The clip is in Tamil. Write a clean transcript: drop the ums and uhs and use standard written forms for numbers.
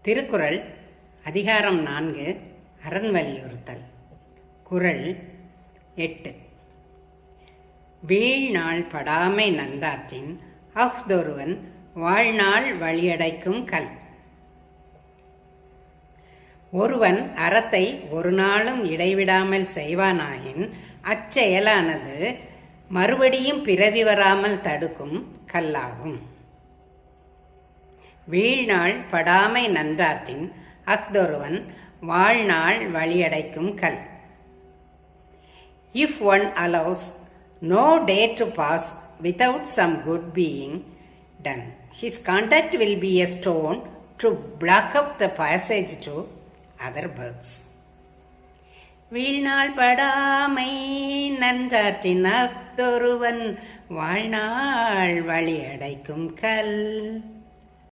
திருக்குறள் அதிகாரம் 4 அரண் வலியுறுத்தல். குறள் 8. வீழ்நாள் படாமை நன்றாற்றின் அஃதொருவன் வாழ்நாள் வழியடைக்கும் கல். ஒருவன் அறத்தை ஒரு நாளும் இடைவிடாமல் செய்வானாயின் அச்செயலானது மறுபடியும் பிறவி வராமல் தடுக்கும் கல்லாகும். வீழ்நாள் படாமை நன்றாற்றின் அஃதொருவன் வாழ்நாள் வழியடைக்கும் கல். If one allows no day to pass without some good being done, his conduct will be a stone to block up the passage to other births. வீழ்நாள் படாமை நன்றாற்றின் அஃதொருவன் வாழ்நாள் வழியடைக்கும் கல்.